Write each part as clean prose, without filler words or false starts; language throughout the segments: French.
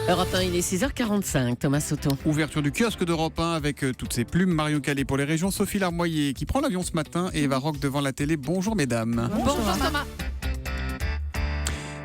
Europe 1, il est 6h45, Thomas Soto. Ouverture du kiosque d'Europe 1 avec toutes ses plumes. Marion Calais pour les régions, Sophie Larmoyer qui prend l'avion ce matin et Eva Rock devant la télé. Bonjour mesdames. Bonjour Thomas.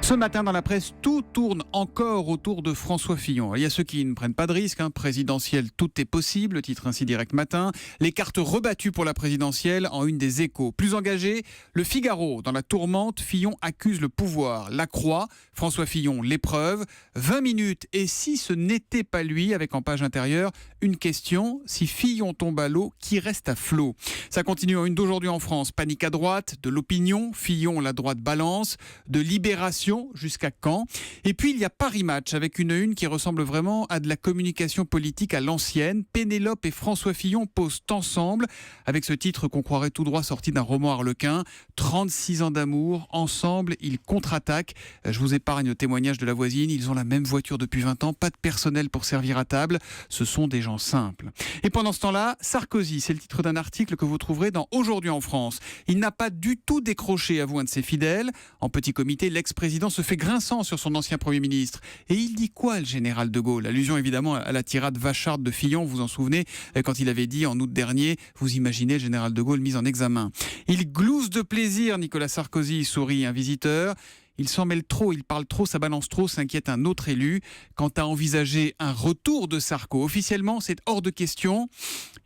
Ce matin dans la presse, tout tourne encore autour de François Fillon. Il y a ceux qui ne prennent pas de risque, présidentielle, tout est possible, titre ainsi Direct Matin. Les cartes rebattues pour la présidentielle en une des Échos. Plus engagé, Le Figaro. Dans la tourmente, Fillon accuse le pouvoir. La Croix, François Fillon, l'épreuve. 20 minutes, et si ce n'était pas lui, avec en page intérieure, une question, si Fillon tombe à l'eau, qui reste à flot? Ça continue en une d'aujourd'hui en France. Panique à droite, de l'opinion, Fillon, la droite balance, de Libération, jusqu'à quand? Et puis il y a Paris Match avec une qui ressemble vraiment à de la communication politique à l'ancienne. Pénélope et François Fillon posent ensemble avec ce titre qu'on croirait tout droit sorti d'un roman harlequin. 36 ans d'amour, ensemble ils contre-attaquent. Je vous épargne le témoignage de la voisine, ils ont la même voiture depuis 20 ans, pas de personnel pour servir à table, ce sont des gens simples. Et pendant ce temps-là, Sarkozy, c'est le titre d'un article que vous trouverez dans Aujourd'hui en France. Il n'a pas du tout décroché, avoue un de ses fidèles. En petit comité, l'ex-président se fait grinçant sur son ancien Premier ministre. Et il dit quoi, le général de Gaulle? Allusion évidemment à la tirade vacharde de Fillon, vous en souvenez, quand il avait dit en août dernier, vous imaginez le général de Gaulle mis en examen. Il glousse de plaisir, Nicolas Sarkozy, sourit un visiteur. Il s'en mêle trop, il parle trop, ça balance trop, s'inquiète un autre élu. Quant à envisager un retour de Sarko, officiellement, c'est hors de question.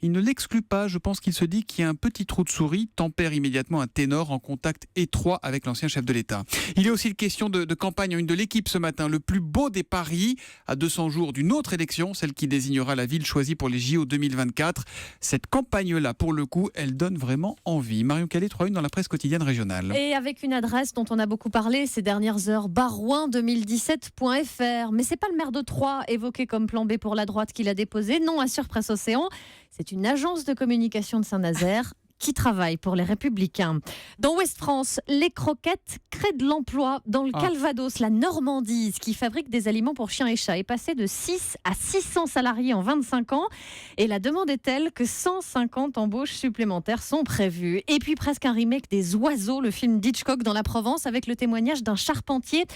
Il ne l'exclut pas, je pense qu'il se dit qu'il y a un petit trou de souris, tempère immédiatement un ténor en contact étroit avec l'ancien chef de l'État. Il est aussi une question de campagne en une de l'Équipe ce matin, le plus beau des paris, à 200 jours d'une autre élection, celle qui désignera la ville choisie pour les JO 2024. Cette campagne-là, pour le coup, elle donne vraiment envie. Marion Calais, 3-1 dans la presse quotidienne régionale. Et avec une adresse dont on a beaucoup parlé ces dernières heures, barouin2017.fr. Mais c'est pas le maire de Troyes évoqué comme plan B pour la droite qui l'a déposé. Non, assure Presse Océan. C'est une agence de communication de Saint-Nazaire qui travaille pour les Républicains. Dans Ouest France, les croquettes créent de l'emploi. Dans le Calvados, la Normandise, qui fabrique des aliments pour chiens et chats, est passée de 6 à 600 salariés en 25 ans. Et la demande est telle que 150 embauches supplémentaires sont prévues. Et puis presque un remake des Oiseaux, le film d'Hitchcock dans la Provence, avec le témoignage d'un charpentier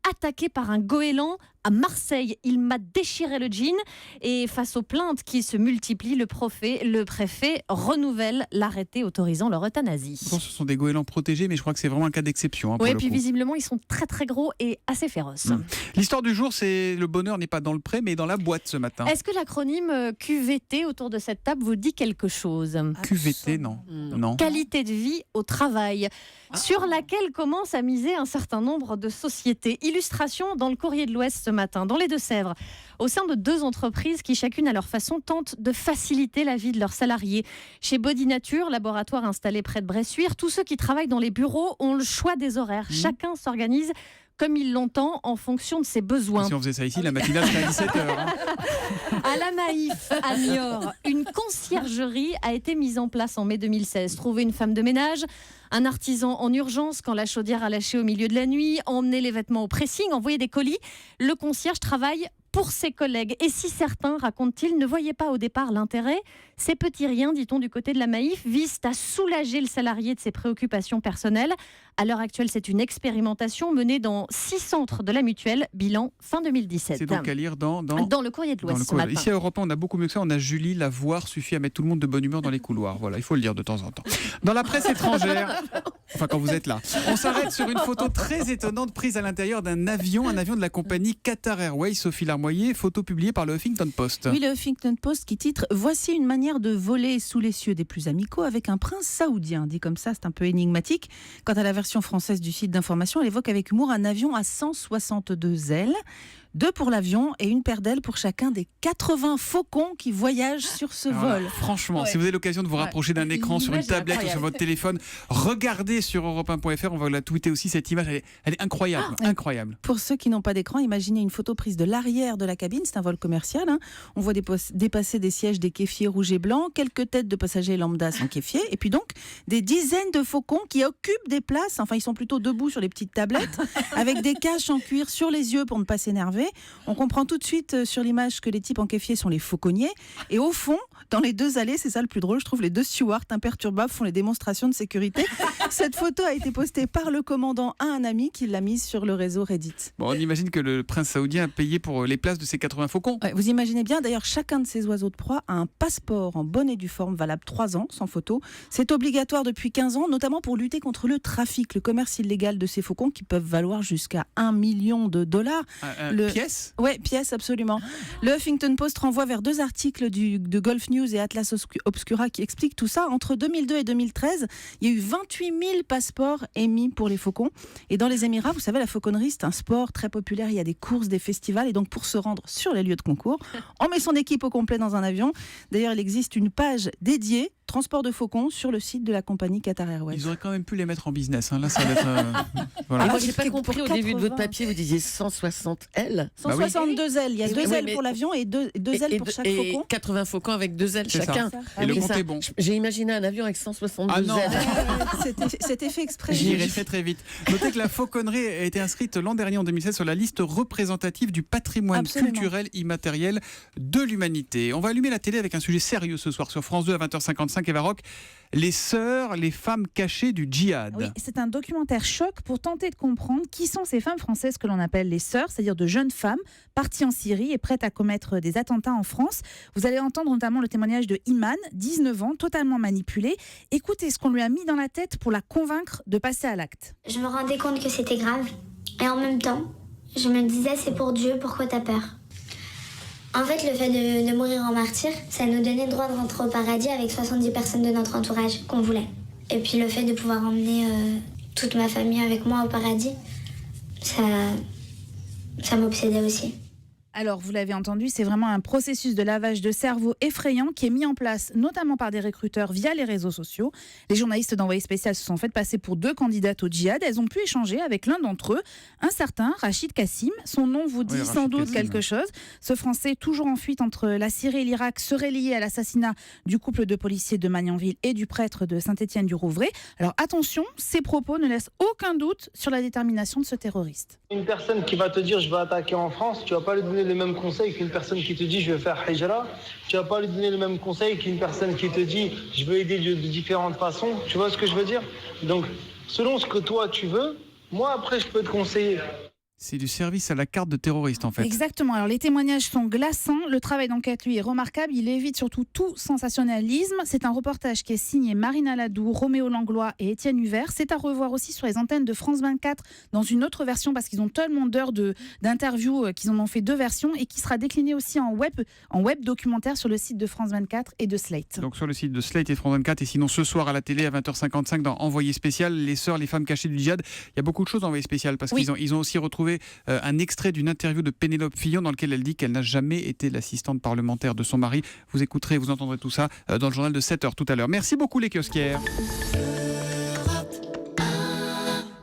attaqué par un goéland à Marseille. Il m'a déchiré le jean. Et face aux plaintes qui se multiplient, le préfet renouvelle l'arrêté autorisant leur euthanasie. Bon, ce sont des goélands protégés, mais je crois que c'est vraiment un cas d'exception. Oui, et puis visiblement, ils sont très très gros et assez féroces. L'histoire du jour, c'est le bonheur n'est pas dans le pré, mais dans la boîte ce matin. Est-ce que l'acronyme QVT autour de cette table vous dit quelque chose? QVT, non. Qualité de vie au travail, sur laquelle commence à miser un certain nombre de sociétés. Illustration dans le Courrier de l'Ouest ce matin, dans les Deux-Sèvres, au sein de 2 entreprises qui, chacune à leur façon, tentent de faciliter la vie de leurs salariés. Chez Body Nature, laboratoire installé près de Bressuire, tous ceux qui travaillent dans les bureaux ont le choix des horaires. Chacun s'organise comme il l'entend en fonction de ses besoins. Si on faisait ça ici, la matinale serait à 17h. À la Maïf, à Niort, une conciergerie a été mise en place en mai 2016. Trouver une femme de ménage, un artisan en urgence quand la chaudière a lâché au milieu de la nuit, emmener les vêtements au pressing, envoyer des colis. Le concierge travaille pour ses collègues. Et si certains, racontent-ils, ne voyaient pas au départ l'intérêt, ces petits riens, dit-on du côté de la Maïf, visent à soulager le salarié de ses préoccupations personnelles. À l'heure actuelle, c'est une expérimentation menée dans 6 centres de la Mutuelle, bilan fin 2017. C'est donc à lire dans le Courrier de l'Ouest ce matin. Ici à Europe 1, on a beaucoup mieux que ça. On a Julie, la voir suffit à mettre tout le monde de bonne humeur dans les couloirs. Voilà, il faut le dire de temps en temps. Dans la presse étrangère, enfin quand vous êtes là, on s'arrête sur une photo très étonnante prise à l'intérieur d'un avion, un avion de la compagnie Qatar Airways. Sophie Larmoyer, photo publiée par le Huffington Post. Oui, le Huffington Post qui titre « Voici une manière de voler sous les cieux des plus amicaux avec un prince saoudien ». Dit comme ça, c'est un peu énigmatique. Quant à la version française du site d'information, elle évoque avec humour un avion à 162 ailes. 2 pour l'avion et une paire d'ailes pour chacun des 80 faucons qui voyagent sur ce vol. Franchement, si vous avez l'occasion de vous rapprocher d'un écran sur une tablette ou sur votre téléphone, regardez sur europe1.fr, on va la tweeter aussi, cette image, elle est incroyable, incroyable. Pour ceux qui n'ont pas d'écran, imaginez une photo prise de l'arrière de la cabine, c'est un vol commercial, on voit dépasser des sièges des kéfiers rouges et blancs, quelques têtes de passagers lambda sans kéfier, et puis donc des dizaines de faucons qui occupent des places, enfin ils sont plutôt debout sur les petites tablettes, avec des caches en cuir sur les yeux pour ne pas s'énerver. On comprend tout de suite sur l'image que les types en kéfier sont les fauconniers. Et au fond, Dans les 2 allées, c'est ça le plus drôle, je trouve, les 2 stewards imperturbables font les démonstrations de sécurité. Cette photo a été postée par le commandant à un ami qui l'a mise sur le réseau Reddit. Bon, on imagine que le prince saoudien a payé pour les places de ses 80 faucons. Ouais, vous imaginez bien, d'ailleurs, chacun de ces oiseaux de proie a un passeport en bonne et due forme valable 3 ans, sans photo. C'est obligatoire depuis 15 ans, notamment pour lutter contre le trafic, le commerce illégal de ces faucons qui peuvent valoir jusqu'à $1 million. Pièce ? Oui, pièce, absolument. Le Huffington Post renvoie vers 2 articles de Gulf News et Atlas Obscura qui expliquent tout ça. Entre 2002 et 2013, il y a eu 28 000 passeports émis pour les faucons. Et dans les Émirats, vous savez, la fauconnerie, c'est un sport très populaire. Il y a des courses, des festivals. Et donc, pour se rendre sur les lieux de concours, on met son équipe au complet dans un avion. D'ailleurs, il existe une page dédiée transport de faucons sur le site de la compagnie Qatar Airways. Ils auraient quand même pu les mettre en business. Là, ça va être. Et moi, Ah, j'ai pas pour compris au 80. début de votre papier, vous disiez 160 ailes. 162 ailes. Il y a 2 Oui, ailes mais- pour l'avion et 2 ailes pour chaque et faucon. 80 faucons avec 2 ailes C'est ça. chacun. Et le Mais compte ça, est bon. J'ai imaginé un avion avec 162 Ah non. ailes. C'était fait exprès. J'irai très très vite. Notez que la fauconnerie a été inscrite l'an dernier en 2016 sur la liste représentative du patrimoine Absolument. culturel immatériel de l'humanité. On va allumer la télé avec un sujet sérieux ce soir sur France 2 à 20h55 Eva Rock. Les sœurs, les femmes cachées du djihad. Oui, c'est un documentaire choc pour tenter de comprendre qui sont ces femmes françaises que l'on appelle les sœurs, c'est-à-dire de jeunes femmes parties en Syrie et prêtes à commettre des attentats en France. Vous allez entendre notamment le témoignage de Iman, 19 ans, totalement manipulée. Écoutez ce qu'on lui a mis dans la tête pour la convaincre de passer à l'acte. Je me rendais compte que c'était grave. Et en même temps, je me disais, c'est pour Dieu, pourquoi t'as peur ? En fait, le fait de mourir en martyr, ça nous donnait le droit de rentrer au paradis avec 70 personnes de notre entourage qu'on voulait. Et puis le fait de pouvoir emmener toute ma famille avec moi au paradis, ça m'obsédait aussi. Alors, vous l'avez entendu, c'est vraiment un processus de lavage de cerveau effrayant qui est mis en place notamment par des recruteurs via les réseaux sociaux. Les journalistes d'Envoyé spécial se sont fait passer pour 2 candidates au djihad. Elles ont pu échanger avec l'un d'entre eux, un certain Rachid Kassim. Son nom vous dit sans Rachid doute Kassim, quelque chose. Ce Français, toujours en fuite entre la Syrie et l'Irak, serait lié à l'assassinat du couple de policiers de Magnanville et du prêtre de Saint-Étienne-du-Rouvray. Alors attention, ces propos ne laissent aucun doute sur la détermination de ce terroriste. Une personne qui va te dire je vais attaquer en France, tu vas pas lui donner les mêmes conseils qu'une personne qui te dit je vais faire hijra. Tu vas pas lui donner les mêmes conseils qu'une personne qui te dit je veux aider de différentes façons. Tu vois ce que je veux dire? Donc selon ce que toi tu veux, moi après je peux te conseiller. C'est du service à la carte de terroriste en fait. Exactement. Alors les témoignages sont glaçants. Le travail d'enquête, lui, est remarquable. Il évite surtout tout sensationnalisme. C'est un reportage qui est signé Marina Ladoux, Roméo Langlois et Étienne Huvert. C'est à revoir aussi sur les antennes de France 24 dans une autre version parce qu'ils ont tellement d'heures d'interviews qu'ils en ont fait 2 versions et qui sera décliné aussi en web documentaire sur le site de France 24 et de Slate. Donc sur le site de Slate et de France 24 et sinon ce soir à la télé à 20h55 dans Envoyé spécial, les sœurs, les femmes cachées du djihad. Il y a beaucoup de choses dans Envoyé spécial parce Oui. qu'ils ont aussi retrouvé un extrait d'une interview de Pénélope Fillon dans lequel elle dit qu'elle n'a jamais été l'assistante parlementaire de son mari. Vous écouterez, vous entendrez tout ça dans le journal de 7h tout à l'heure. Merci beaucoup les kiosquières.